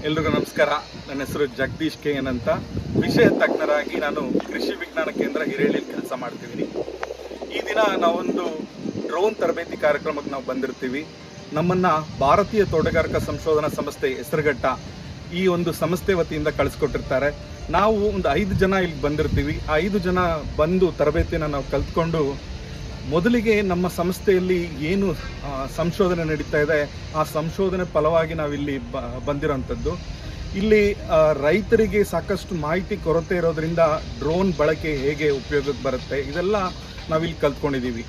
ಎಲ್ರಿಗೂ ನಮಸ್ಕಾರ. ನನ್ನ ಹೆಸರು ಜಗದೀಶ್ ಕೆ ಎನ್ ಅಂತ. ವಿಷಯ ತಜ್ಞರಾಗಿ ನಾನು ಕೃಷಿ ವಿಜ್ಞಾನ ಕೇಂದ್ರ ಹಿರೇಹಳ್ಳಿಯಲ್ಲಿ ಕೆಲಸ ಮಾಡ್ತಿದ್ದೀನಿ. ಈ ದಿನ ನಾವೊಂದು ಡ್ರೋನ್ ತರಬೇತಿ ಕಾರ್ಯಕ್ರಮಕ್ಕೆ ನಾವು ಬಂದಿರ್ತೀವಿ. ನಮ್ಮನ್ನು ಭಾರತೀಯ ತೋಟಗಾರಿಕಾ ಸಂಶೋಧನಾ ಸಂಸ್ಥೆ ಹೆಸರುಘಟ್ಟ ಈ ಒಂದು ಸಂಸ್ಥೆ ವತಿಯಿಂದ ಕಳಿಸ್ಕೊಟ್ಟಿರ್ತಾರೆ. ನಾವು ಒಂದು 5 ಜನ ಇಲ್ಲಿ ಬಂದಿರ್ತೀವಿ. ಆ 5 ಜನ ಬಂದು ತರಬೇತಿಯನ್ನು ನಾವು ಕಲ್ತ್ಕೊಂಡು ಮೊದಲಿಗೆ ನಮ್ಮ ಸಂಸ್ಥೆಯಲ್ಲಿ ಏನು ಸಂಶೋಧನೆ ನಡೀತಾ ಇದೆ ಆ ಸಂಶೋಧನೆ ಫಲವಾಗಿ ನಾವಿಲ್ಲಿ ಬಂದಿರೋಂಥದ್ದು. ಇಲ್ಲಿ ರೈತರಿಗೆ ಸಾಕಷ್ಟು ಮಾಹಿತಿ ಕೊರತೆ ಇರೋದ್ರಿಂದ ಡ್ರೋನ್ ಬಳಕೆ ಹೇಗೆ ಉಪಯೋಗಕ್ಕೆ ಬರುತ್ತೆ ಇದೆಲ್ಲ ನಾವಿಲ್ಲಿ ಕಲ್ತ್ಕೊಂಡಿದ್ದೀವಿ.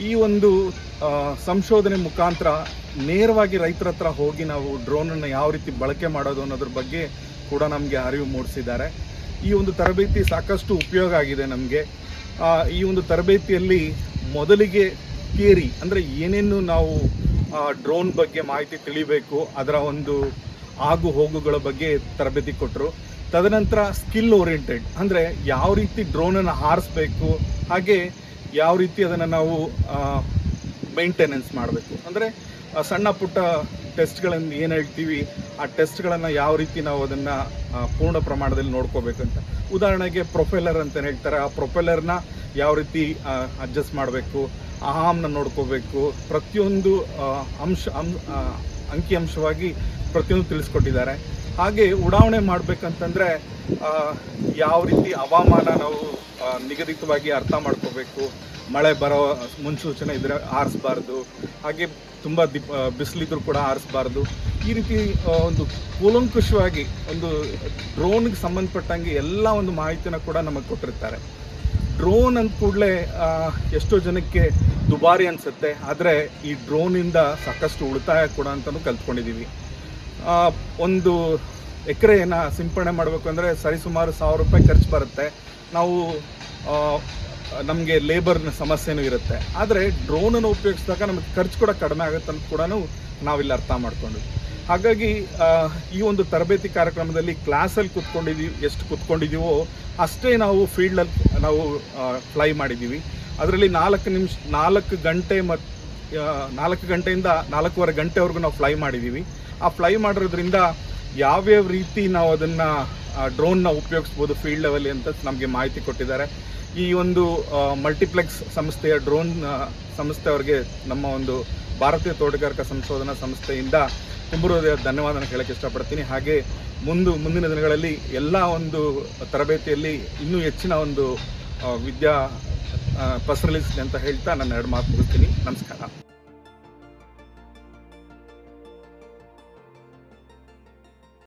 ಈ ಒಂದು ಸಂಶೋಧನೆ ಮುಖಾಂತರ ನೇರವಾಗಿ ರೈತರ ಹತ್ರ ಹೋಗಿ ನಾವು ಡ್ರೋನನ್ನು ಯಾವ ರೀತಿ ಬಳಕೆ ಮಾಡೋದು ಅನ್ನೋದ್ರ ಬಗ್ಗೆ ಕೂಡ ನಮಗೆ ಅರಿವು ಮೂಡಿಸಿದ್ದಾರೆ. ಈ ಒಂದು ತರಬೇತಿ ಸಾಕಷ್ಟು ಉಪಯೋಗ ಆಗಿದೆ ನಮಗೆ. ಈ ಒಂದು ತರಬೇತಿಯಲ್ಲಿ ಮೊದಲಿಗೆ ಥಿಯರಿ ಅಂದರೆ ಏನೇನು ನಾವು ಡ್ರೋನ್ ಬಗ್ಗೆ ಮಾಹಿತಿ ತಿಳಿಬೇಕು, ಅದರ ಒಂದು ಆಗು ಹೋಗುಗಳ ಬಗ್ಗೆ ತರಬೇತಿ ಕೊಟ್ಟರು. ತದನಂತರ ಸ್ಕಿಲ್ ಓರಿಯೆಂಟೆಡ್ ಅಂದರೆ ಯಾವ ರೀತಿ ಡ್ರೋನನ್ನು ಹಾರಿಸ್ಬೇಕು, ಹಾಗೆ ಯಾವ ರೀತಿ ಅದನ್ನು ನಾವು ಮೇಂಟೆನೆನ್ಸ್ ಮಾಡಬೇಕು, ಅಂದರೆ ಸಣ್ಣ ಪುಟ್ಟ ಟೆಸ್ಟ್ಗಳನ್ನು ಏನು ಹೇಳ್ತೀವಿ ಆ ಟೆಸ್ಟ್ಗಳನ್ನು ಯಾವ ರೀತಿ ನಾವು ಅದನ್ನು ಪೂರ್ಣ ಪ್ರಮಾಣದಲ್ಲಿ ನೋಡ್ಕೋಬೇಕಂತ. ಉದಾಹರಣೆಗೆ ಪ್ರೊಪೆಲ್ಲರ್ ಅಂತ ಹೇಳ್ತಾರೆ, ಆ ಪ್ರೊಪೆಲ್ಲರ್ನ ಯಾವ ರೀತಿ ಅಡ್ಜಸ್ಟ್ ಮಾಡಬೇಕು, ಆರ್ಮ್ನ ನೋಡ್ಕೋಬೇಕು, ಪ್ರತಿಯೊಂದು ಅಂಕಿಅಂಶವಾಗಿ ಪ್ರತಿಯೊಂದು ತಿಳಿಸ್ಕೊಟ್ಟಿದ್ದಾರೆ. ಹಾಗೆ ಉಡಾವಣೆ ಮಾಡಬೇಕಂತಂದರೆ ಯಾವ ರೀತಿ ಹವಾಮಾನ ನಾವು ನಿಗದಿತವಾಗಿ ಅರ್ಥ ಮಾಡ್ಕೋಬೇಕು, ಮಳೆ ಬರೋ ಮುನ್ಸೂಚನೆ ಇದ್ದರೆ ಆರಿಸಬಾರ್ದು, ಹಾಗೆ ತುಂಬ ಬಿಸಿಲಿದ್ರು ಕೂಡ ಆರಿಸಬಾರ್ದು. ಈ ರೀತಿ ಒಂದು ಕೂಲಂಕುಷವಾಗಿ ಒಂದು ಡ್ರೋನ್ಗೆ ಸಂಬಂಧಪಟ್ಟಂಗೆ ಎಲ್ಲ ಒಂದು ಮಾಹಿತಿನ ಕೂಡ ನಮಗೆ ಕೊಟ್ಟಿರ್ತಾರೆ. ಡ್ರೋನ್ ಅಂದ ಕೂಡಲೇ ಎಷ್ಟೋ ಜನಕ್ಕೆ ದುಬಾರಿ ಅನಿಸುತ್ತೆ, ಆದರೆ ಈ ಡ್ರೋನಿಂದ ಸಾಕಷ್ಟು ಉಳಿತಾಯ ಕೂಡ ಅಂತಲೂ ಕಲ್ತ್ಕೊಂಡಿದ್ದೀವಿ. ಒಂದು ಎಕರೆಯನ್ನು ಸಿಂಪಡಣೆ ಮಾಡಬೇಕು ಅಂದರೆ ಸರಿಸುಮಾರು 1000 ರೂಪಾಯಿ ಖರ್ಚು ಬರುತ್ತೆ. ನಾವು ನಮಗೆ ಲೇಬರ್ನ ಸಮಸ್ಯೆನೂ ಇರುತ್ತೆ. ಆದರೆ ಡ್ರೋನನ್ನು ಉಪಯೋಗಿಸಿದಾಗ ನಮಗೆ ಖರ್ಚು ಕೂಡ ಕಡಿಮೆ ಆಗುತ್ತೆ ಅಂತ ಕೂಡ ನಾವಿಲ್ಲಿ ಅರ್ಥ ಮಾಡ್ಕೊಂಡ್ವಿ. ಹಾಗಾಗಿ ಈ ಒಂದು ತರಬೇತಿ ಕಾರ್ಯಕ್ರಮದಲ್ಲಿ ಕ್ಲಾಸಲ್ಲಿ ಎಷ್ಟು ಕೂತ್ಕೊಂಡಿದ್ದೀವೋ ಅಷ್ಟೇ ನಾವು ಫೀಲ್ಡಲ್ಲಿ ನಾವು ಫ್ಲೈ ಮಾಡಿದ್ದೀವಿ. ಅದರಲ್ಲಿ 4 ಗಂಟೆ ಮತ್ತು 4 ಗಂಟೆಯಿಂದ 4.25 ಗಂಟೆವರೆಗೂ ನಾವು ಫ್ಲೈ ಮಾಡಿದ್ದೀವಿ. ಆ ಫ್ಲೈ ಮಾಡಿರೋದ್ರಿಂದ ಯಾವ್ಯಾವ ರೀತಿ ನಾವು ಅದನ್ನು ಡ್ರೋನ್ನ ಉಪಯೋಗಿಸ್ಬೋದು ಫೀಲ್ಡ್ ಲೆವೆಲ್ಲಿ ಅಂತ ನಮಗೆ ಮಾಹಿತಿ ಕೊಟ್ಟಿದ್ದಾರೆ. ಈ ಒಂದು ಮಲ್ಟಿಪ್ಲೆಕ್ಸ್ ಸಂಸ್ಥೆಯ ಡ್ರೋನ್ ಸಂಸ್ಥೆಯವರಿಗೆ ನಮ್ಮ ಒಂದು ಭಾರತೀಯ ತೋಟಗಾರಿಕಾ ಸಂಶೋಧನಾ ಸಂಸ್ಥೆಯಿಂದ ತುಂಬುವುದೇ ಧನ್ಯವಾದನ ಹೇಳಕ್ಕೆ ಇಷ್ಟಪಡ್ತೀನಿ. ಹಾಗೆ ಮುಂದಿನ ದಿನಗಳಲ್ಲಿ ಎಲ್ಲ ಒಂದು ತರಬೇತಿಯಲ್ಲಿ ಇನ್ನೂ ಹೆಚ್ಚಿನ ಒಂದು ವಿದ್ಯಾ ಪಸರಲಿಸಲಿ ಅಂತ ಹೇಳ್ತಾ ನನ್ನ 2 ಮಾತು ಮುಗಿಸ್ತೀನಿ. ನಮಸ್ಕಾರ.